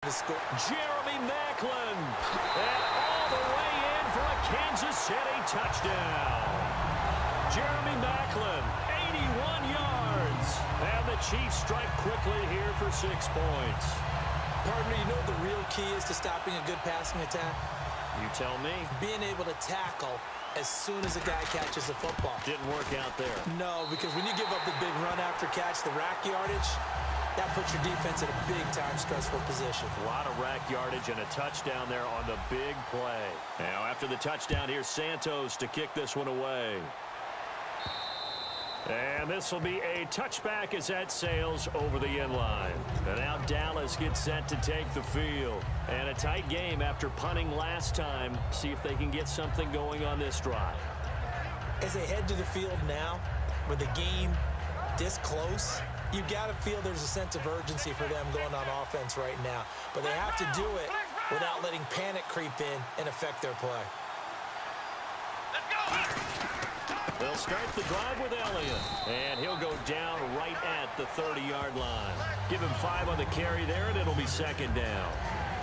to score. Jeremy Maclin. And all the way in for a Kansas City touchdown. Jeremy Maclin, 81 yards. And the Chiefs strike quickly here for 6 points. Partner, you know what the real key is to stopping a good passing attack? You tell me. Being able to tackle as soon as a guy catches the football. Didn't work out there. No, because when you give up the big run after catch, the rack yardage, that puts your defense in a big-time stressful position. A lot of rack yardage and a touchdown there on the big play. Now, after the touchdown, here's Santos to kick this one away. And this will be a touchback as that sails over the end line. And now Dallas gets set to take the field. And a tight game after punting last time. See if they can get something going on this drive. As they head to the field now, with the game this close, you got to feel there's a sense of urgency for them going on offense right now. But they have to do it without letting panic creep in and affect their play. They'll start the drive with Elliott. And he'll go down right at the 30-yard line. Give him 5 on the carry there, and it'll be second down.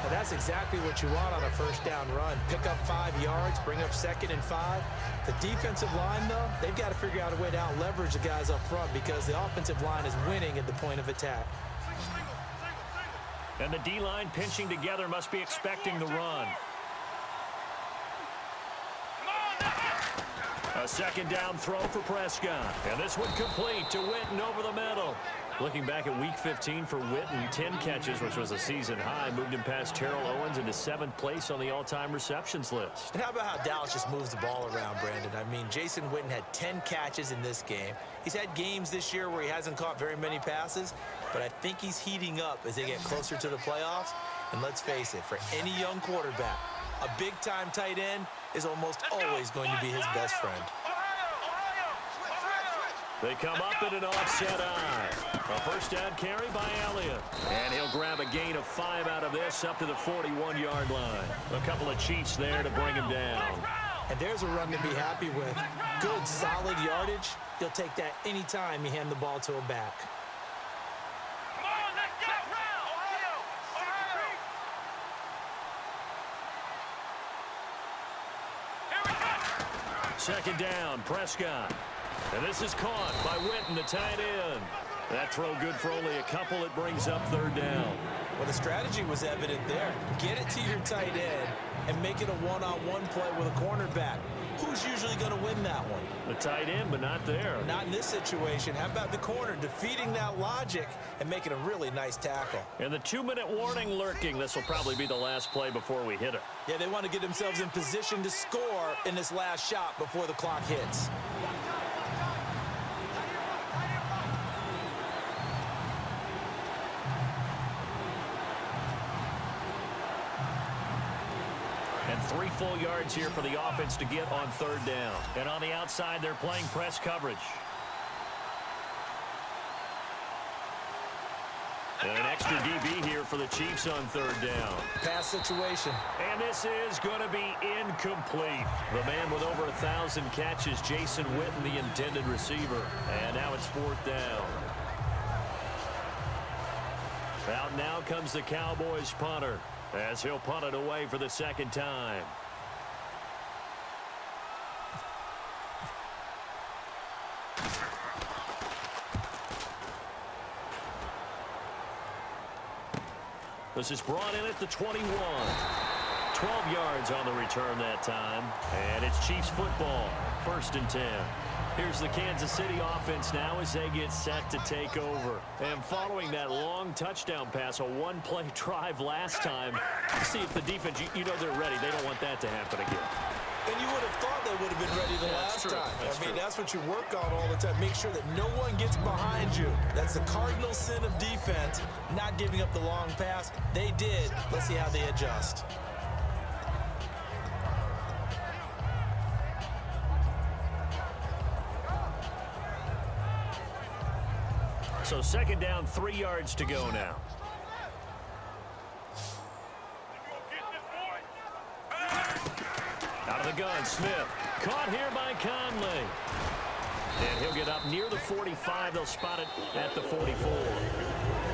Now that's exactly what you want on a first down run. Pick up 5 yards, bring up 2nd and 5. The defensive line, though, they've got to figure out a way to out-leverage the guys up front because the offensive line is winning at the point of attack. And the D-line pinching together must be expecting the run. A second down throw for Prescott. And this one complete to Witten over the middle. Looking back at Week 15 for Witten, 10 catches, which was a season high, moved him past Terrell Owens into 7th place on the all-time receptions list. And how about how Dallas just moves the ball around, Brandon? I mean, Jason Witten had 10 catches in this game. He's had games this year where he hasn't caught very many passes, but I think he's heating up as they get closer to the playoffs. And let's face it, for any young quarterback, a big-time tight end is almost always going to be his best friend. They come up in an offset eye. A first down carry by Elliott. And he'll grab a gain of 5 out of this up to the 41-yard line. A couple of Chiefs there to bring him down. And there's a run to be happy with. Good, solid yardage. You'll take that anytime you hand the ball to a back. Second down, Prescott. And this is caught by Witten, the tight end. That throw good for only a couple. It brings up 3rd down. Well, the strategy was evident there. Get it to your tight end and make it a one-on-one play with a cornerback. Who's usually going to win that one? The tight end, but not there. Not in this situation. How about the corner defeating that logic and making a really nice tackle? And the 2-minute warning lurking. This will probably be the last play before we hit it. Yeah, they want to get themselves in position to score in this last shot before the clock hits. And 3 full yards here for the offense to get on 3rd down. And on the outside, they're playing press coverage. And an extra DB here for the Chiefs on 3rd down. Pass situation. And this is going to be incomplete. The man with over 1,000 catches, Jason Witten, the intended receiver. And now it's 4th down. Out now comes the Cowboys punter, as he'll punt it away for the 2nd time. This is brought in at the 21. 12 yards on the return that time. And it's Chiefs football, 1st and 10. Here's the Kansas City offense now as they get set to take over. And following that long touchdown pass, a 1-play drive last time, see if the defense, you know they're ready. They don't want that to happen again. And you would have thought they would have been ready the last time. I mean, that's what you work on all the time. Make sure that no one gets behind you. That's the cardinal sin of defense, not giving up the long pass. They did. Let's see how they adjust. So 2nd down, 3 yards to go now. Out of the gun, Smith. Caught here by Conley. And he'll get up near the 45. They'll spot it at the 44.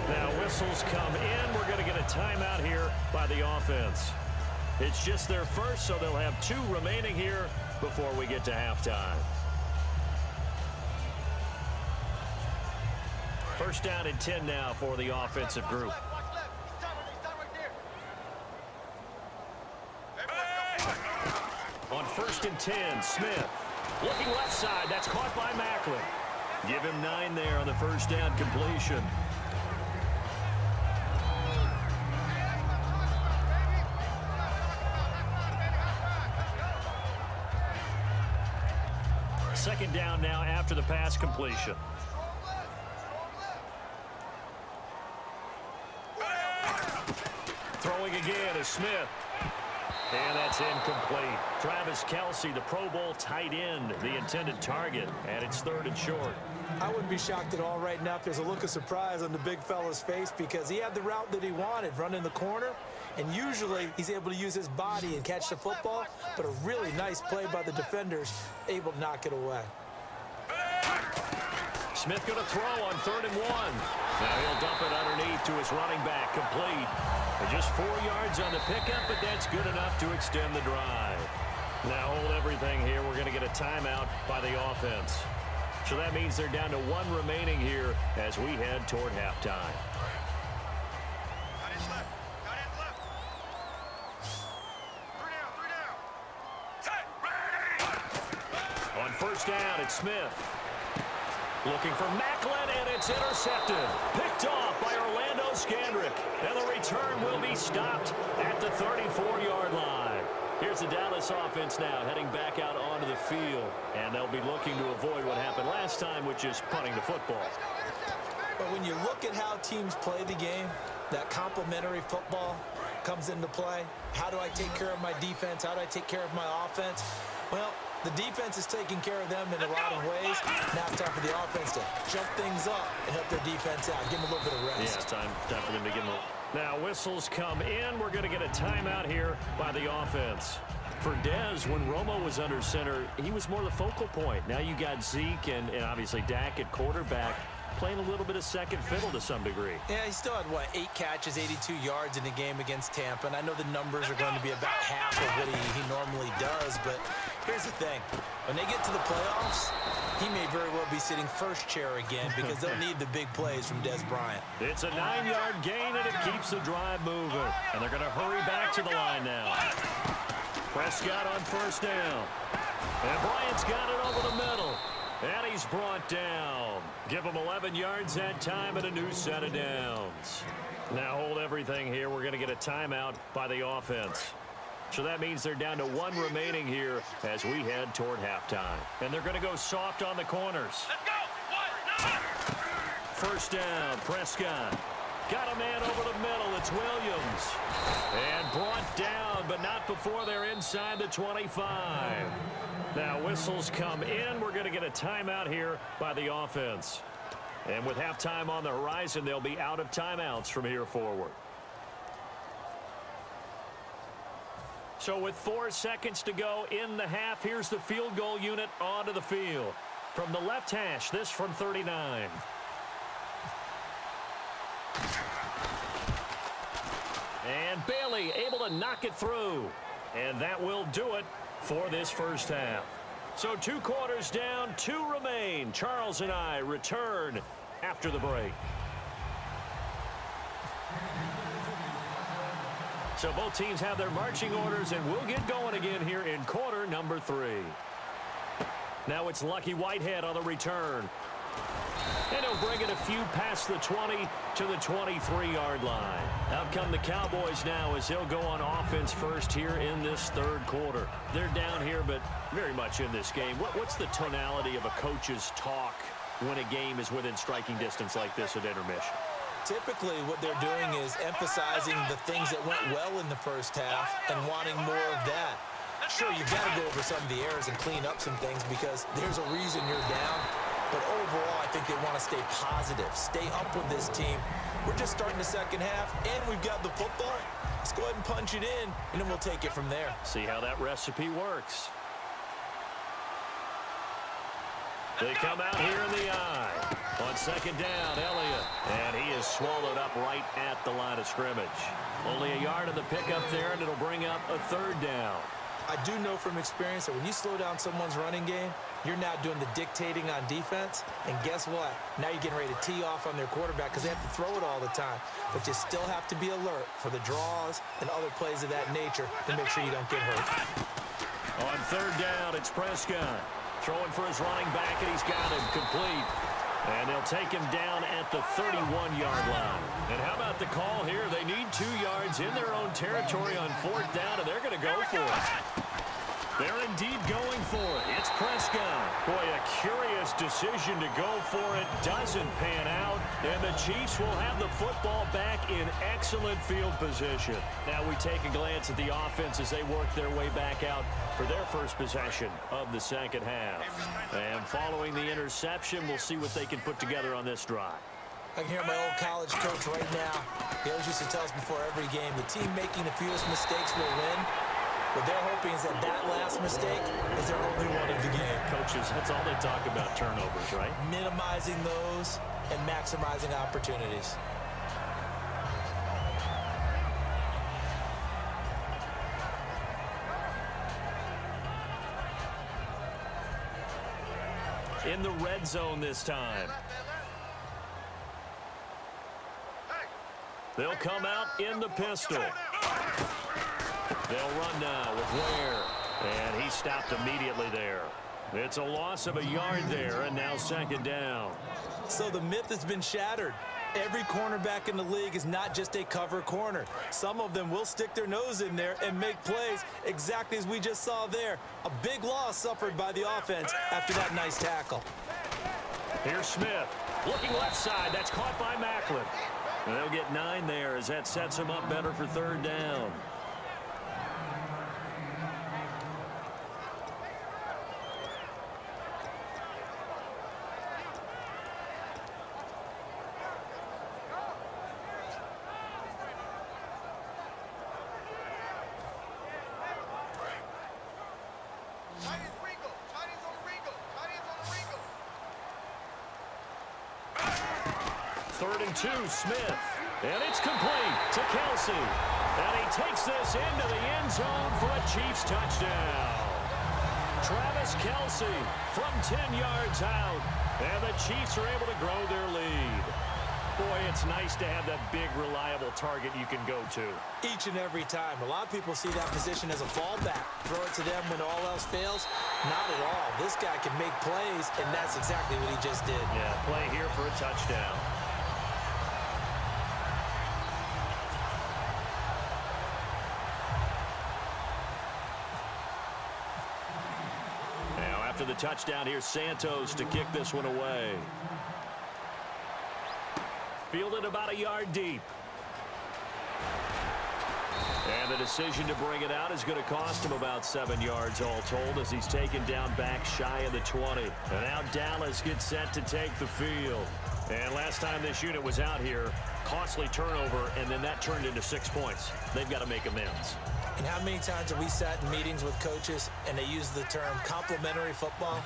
Now whistles come in. We're going to get a timeout here by the offense. It's just their first, so they'll have 2 remaining here before we get to halftime. First down and 10 now for the offensive group. On first and 10, Smith. Looking left side. That's caught by Macklin. Give him 9 there on the first down completion. Second down now after the pass completion. Throwing again is Smith. And that's incomplete. Travis Kelce, the Pro Bowl tight end, the intended target, and it's 3rd and short. I wouldn't be shocked at all right now if there's a look of surprise on the big fella's face because he had the route that he wanted, running the corner, and usually he's able to use his body and catch the football, but a really nice play by the defenders, able to knock it away. Smith going to throw on 3rd and 1. Now he'll dump it underneath to his running back, complete. And just 4 yards on the pickup, but that's good enough to extend the drive. Now hold everything here. We're going to get a timeout by the offense. So that means they're down to 1 remaining here as we head toward halftime. On first down, it's Smith. Looking for Macklin, and it's intercepted. Picked off by Orlando Scandrick. And the return will be stopped at the 34-yard line. Here's the Dallas offense now heading back out onto the field. And they'll be looking to avoid what happened last time, which is punting the football. But when you look at how teams play the game, that complementary football comes into play. How do I take care of my defense? How do I take care of my offense? Well, the defense is taking care of them in a lot of ways. Now it's time for the offense to jump things up and help their defense out. Give them a little bit of rest. Yeah, time for them to give them a... Now whistles come in. We're going to get a timeout here by the offense. For Dez, when Romo was under center, he was more the focal point. Now you got Zeke and obviously Dak at quarterback, playing a little bit of second fiddle to some degree. Yeah, he still had, 8 catches, 82 yards in the game against Tampa. And I know the numbers are going to be about half of what he normally does. But here's the thing. When they get to the playoffs, he may very well be sitting first chair again because they'll need the big plays from Dez Bryant. It's a 9-yard gain, and it keeps the drive moving. And they're going to hurry back to the line now. Prescott on first down. And Bryant's got it over the middle. And he's brought down. Give him 11 yards that time and a new set of downs. Now hold everything here. We're going to get a timeout by the offense. So that means they're down to 1 remaining here as we head toward halftime. And they're going to go soft on the corners. Let's go. First down, Prescott. Got a man over the middle. It's Williams. And brought down, but not before they're inside the 25. Now whistles come in. We're going to get a timeout here by the offense. And with halftime on the horizon, they'll be out of timeouts from here forward. So with 4 seconds to go in the half, here's the field goal unit onto the field. From the left hash, this from 39. And Bailey able to knock it through. And that will do it for this first half. So 2 quarters down, 2 remain. Charles and I return after the break. So both teams have their marching orders, and we'll get going again here in quarter number 3. Now it's Lucky Whitehead on the return. And he'll bring it a few past the 20 to the 23-yard line. Out come the Cowboys now as he'll go on offense first here in this third quarter. They're down here, but very much in this game. What's the tonality of a coach's talk when a game is within striking distance like this at intermission? Typically, what they're doing is emphasizing the things that went well in the first half and wanting more of that. Sure, you've got to go over some of the errors and clean up some things because there's a reason you're down. But overall, I think they want to stay positive, stay up with this team. We're just starting the second half, and we've got the football. Let's go ahead and punch it in, and then we'll take it from there. See how that recipe works. They come out here in the eye. On second down, Elliott. And he is swallowed up right at the line of scrimmage. Only a yard of the pickup there, and it'll bring up a third down. I do know from experience that when you slow down someone's running game, you're now doing the dictating on defense. And guess what? Now you're getting ready to tee off on their quarterback because they have to throw it all the time. But you still have to be alert for the draws and other plays of that nature to make sure you don't get hurt. On third down, it's Prescott. Throwing for his running back, and he's got him complete. And they'll take him down at the 31-yard line. And how about the call here? They need 2 yards in their own territory on fourth down, and they're going to go for it. They're indeed going for it. It's Prescott. Boy, a curious decision to go for it. Doesn't pan out. And the Chiefs will have the football back in excellent field position. Now we take a glance at the offense as they work their way back out for their first possession of the second half. And following the interception, we'll see what they can put together on this drive. I can hear my old college coach right now. He always used to tell us before every game, the team making the fewest mistakes will win. What they're hoping is that last mistake is their only one of the game. Coaches, that's all they talk about, turnovers, right? Minimizing those and maximizing opportunities. In the red zone this time. They'll come out in the pistol. They'll run now with Ware. And he stopped immediately there. It's a loss of a yard there, and now second down. So the myth has been shattered. Every cornerback in the league is not just a cover corner. Some of them will stick their nose in there and make plays exactly as we just saw there. A big loss suffered by the offense after that nice tackle. Here's Smith. Looking left side. That's caught by Macklin. And they'll get 9 there as that sets them up better for third down. Third and 2, Smith. And it's complete to Kelsey. And he takes this into the end zone for a Chiefs touchdown. Travis Kelsey from 10 yards out. And the Chiefs are able to grow their lead. Boy, it's nice to have that big, reliable target you can go to. Each and every time. A lot of people see that position as a fallback. Throw it to them when all else fails. Not at all. This guy can make plays, and that's exactly what he just did. Yeah, play here for a touchdown. Now, after the touchdown, here's Santos to kick this one away. Fielded about a yard deep. And the decision to bring it out is going to cost him about 7 yards all told as he's taken down back shy of the 20. And now Dallas gets set to take the field. And last time this unit was out here, costly turnover, and then that turned into 6 points. They've got to make amends. And how many times have we sat in meetings with coaches and they use the term complementary football?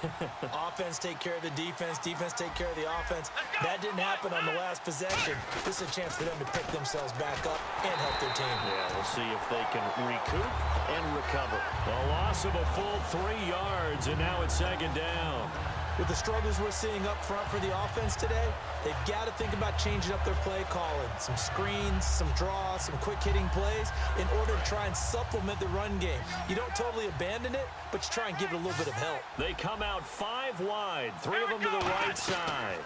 Offense take care of the defense, defense take care of the offense. That didn't happen on the last possession. This is a chance for them to pick themselves back up and help their team. Yeah, we'll see if they can recoup and recover. A loss of a full 3 yards, and now it's second down. With the struggles we're seeing up front for the offense today, they've got to think about changing up their play calling. Some screens, some draws, some quick-hitting plays in order to try and supplement the run game. You don't totally abandon it, but you try and give it a little bit of help. They come out 5 wide, 3 of them to the right side.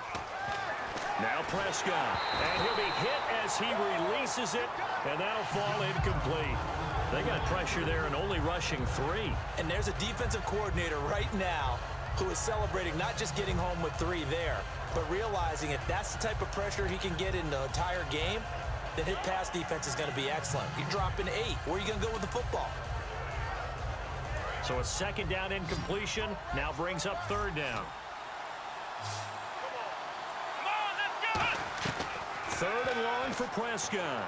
Now Prescott, and he'll be hit as he releases it, and that'll fall incomplete. They got pressure there and only rushing 3. And there's a defensive coordinator right now who is celebrating not just getting home with 3 there, but realizing if that's the type of pressure he can get in the entire game, then his pass defense is going to be excellent. You're dropping 8. Where are you going to go with the football? So a second down incompletion now brings up third down. Third and long for Prescott.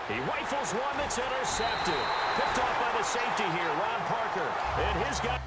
He rifles one that's intercepted. Picked off by the safety here, Ron Parker. And his guy...